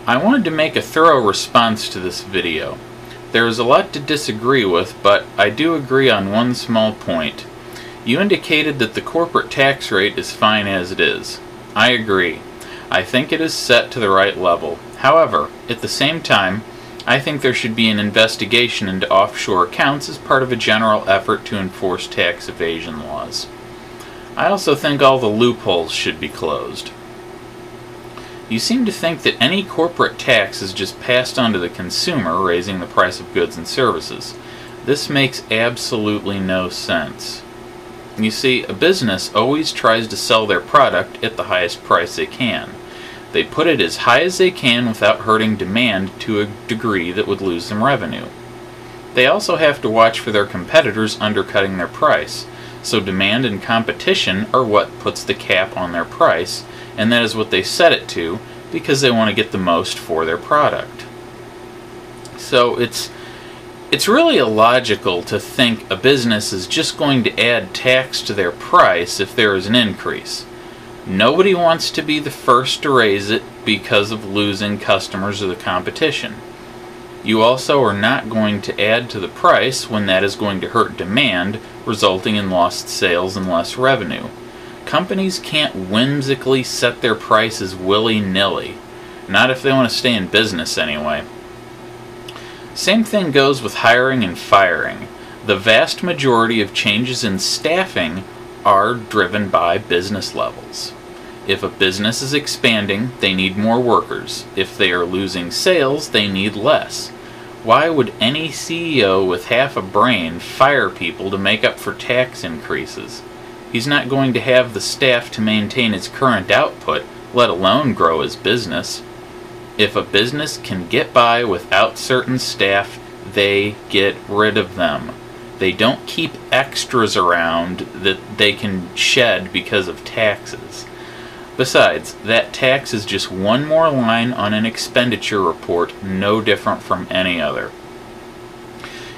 I wanted to make a thorough response to this video. There is a lot to disagree with, but I do agree on one small point. You indicated that the corporate tax rate is fine as it is. I agree. I think it is set to the right level. However, at the same time, I think there should be an investigation into offshore accounts as part of a general effort to enforce tax evasion laws. I also think all the loopholes should be closed. You seem to think that any corporate tax is just passed on to the consumer, raising the price of goods and services. This makes absolutely no sense. You see, a business always tries to sell their product at the highest price they can. They put it as high as they can without hurting demand to a degree that would lose them revenue. They also have to watch for their competitors undercutting their price, so demand and competition are what puts the cap on their price, and that is what they set it to because they want to get the most for their product. So it's really illogical to think a business is just going to add tax to their price if there is an increase. Nobody wants to be the first to raise it because of losing customers or the competition. You also are not going to add to the price when that is going to hurt demand, resulting in lost sales and less revenue. Companies can't whimsically set their prices willy-nilly. Not if they want to stay in business anyway. Same thing goes with hiring and firing. The vast majority of changes in staffing are driven by business levels. If a business is expanding, they need more workers. If they are losing sales, they need less. Why would any CEO with half a brain fire people to make up for tax increases? He's not going to have the staff to maintain his current output, let alone grow his business. If a business can get by without certain staff, they get rid of them. They don't keep extras around that they can shed because of taxes. Besides, that tax is just one more line on an expenditure report, no different from any other.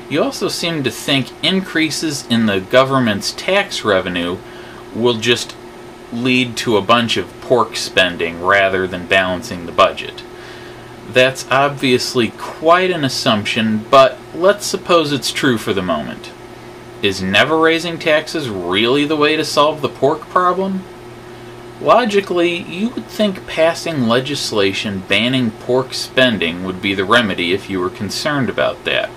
You also seem to think increases in the government's tax revenue will just lead to a bunch of pork spending rather than balancing the budget. That's obviously quite an assumption, but let's suppose it's true for the moment. Is never raising taxes really the way to solve the pork problem? Logically, you would think passing legislation banning pork spending would be the remedy if you were concerned about that.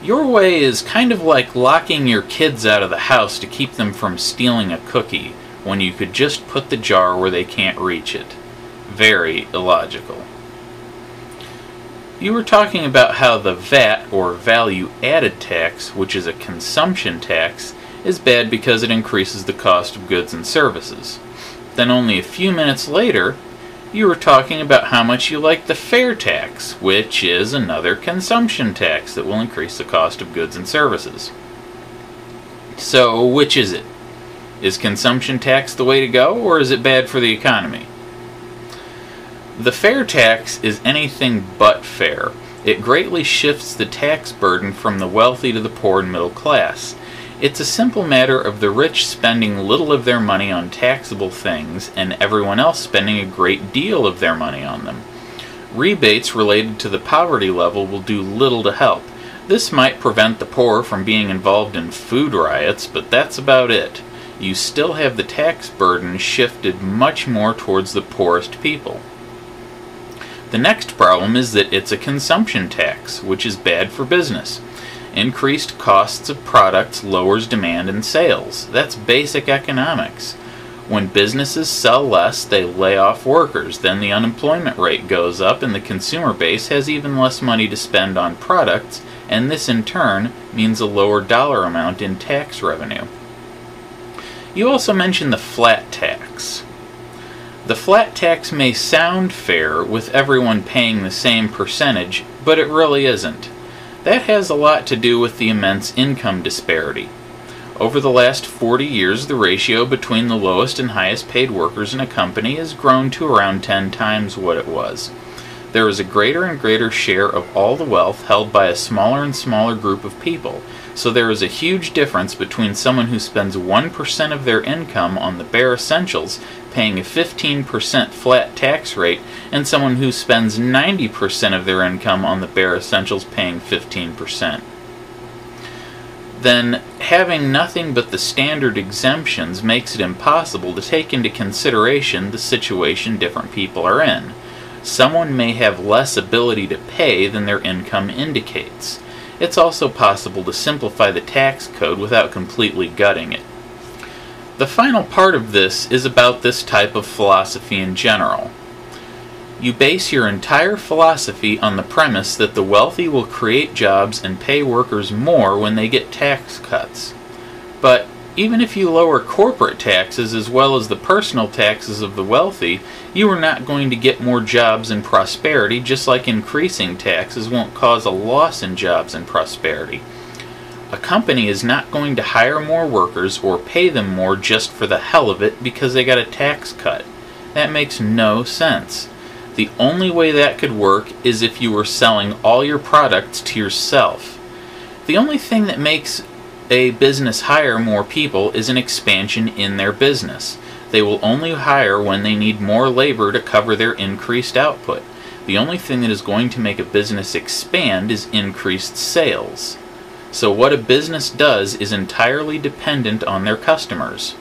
Your way is kind of like locking your kids out of the house to keep them from stealing a cookie when you could just put the jar where they can't reach it. Very illogical. You were talking about how the VAT, or value added tax, which is a consumption tax, is bad because it increases the cost of goods and services. Then only a few minutes later, you were talking about how much you like the fair tax, which is another consumption tax that will increase the cost of goods and services. So, which is it? Is consumption tax the way to go, or is it bad for the economy? The fair tax is anything but fair. It greatly shifts the tax burden from the wealthy to the poor and middle class. It's a simple matter of the rich spending little of their money on taxable things and everyone else spending a great deal of their money on them. Rebates related to the poverty level will do little to help. This might prevent the poor from being involved in food riots, but that's about it. You still have the tax burden shifted much more towards the poorest people. The next problem is that it's a consumption tax, which is bad for business. Increased costs of products lowers demand and sales. That's basic economics. When businesses sell less, they lay off workers. Then the unemployment rate goes up and the consumer base has even less money to spend on products, and this in turn means a lower dollar amount in tax revenue. You also mentioned the flat tax. The flat tax may sound fair with everyone paying the same percentage, but it really isn't. That has a lot to do with the immense income disparity. Over the last 40 years, the ratio between the lowest and highest paid workers in a company has grown to around 10 times what it was. There is a greater and greater share of all the wealth held by a smaller and smaller group of people. So there is a huge difference between someone who spends 1% of their income on the bare essentials, paying a 15% flat tax rate, and someone who spends 90% of their income on the bare essentials, paying 15%. Then having nothing but the standard exemptions makes it impossible to take into consideration the situation different people are in. Someone may have less ability to pay than their income indicates. It's also possible to simplify the tax code without completely gutting it. The final part of this is about this type of philosophy in general. You base your entire philosophy on the premise that the wealthy will create jobs and pay workers more when they get tax cuts. But even if you lower corporate taxes as well as the personal taxes of the wealthy, you are not going to get more jobs and prosperity, just like increasing taxes won't cause a loss in jobs and prosperity. A company is not going to hire more workers or pay them more just for the hell of it because they got a tax cut. That makes no sense. The only way that could work is if you were selling all your products to yourself. The only thing that makes a business hire more people is an expansion in their business. They will only hire when they need more labor to cover their increased output. The only thing that is going to make a business expand is increased sales. So what a business does is entirely dependent on their customers.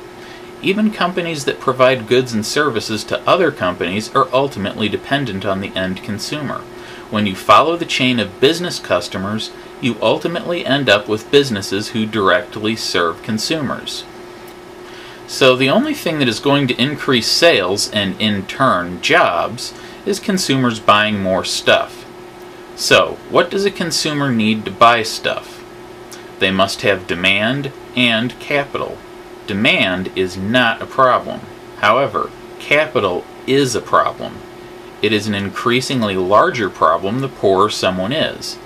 Even companies that provide goods and services to other companies are ultimately dependent on the end consumer. When you follow the chain of business customers, you ultimately end up with businesses who directly serve consumers. So the only thing that is going to increase sales and in turn jobs is consumers buying more stuff. So what does a consumer need to buy stuff? They must have demand and capital. Demand is not a problem. However, capital is a problem. It is an increasingly larger problem the poorer someone is.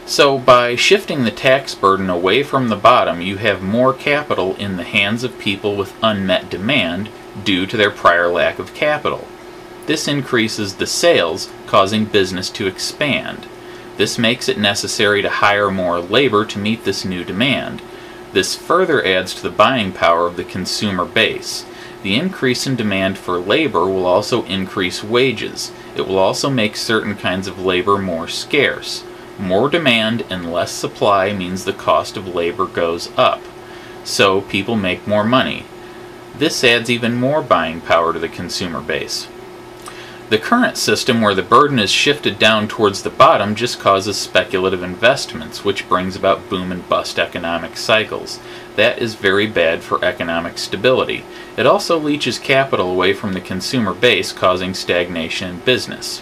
So by shifting the tax burden away from the bottom, you have more capital in the hands of people with unmet demand due to their prior lack of capital. This increases the sales, causing business to expand. This makes it necessary to hire more labor to meet this new demand. This further adds to the buying power of the consumer base. The increase in demand for labor will also increase wages. It will also make certain kinds of labor more scarce. More demand and less supply means the cost of labor goes up. So people make more money. This adds even more buying power to the consumer base. The current system where the burden is shifted down towards the bottom just causes speculative investments, which brings about boom and bust economic cycles. That is very bad for economic stability. It also leaches capital away from the consumer base, causing stagnation in business.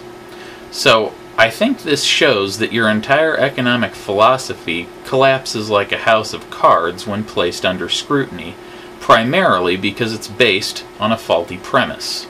So, I think this shows that your entire economic philosophy collapses like a house of cards when placed under scrutiny, primarily because it's based on a faulty premise.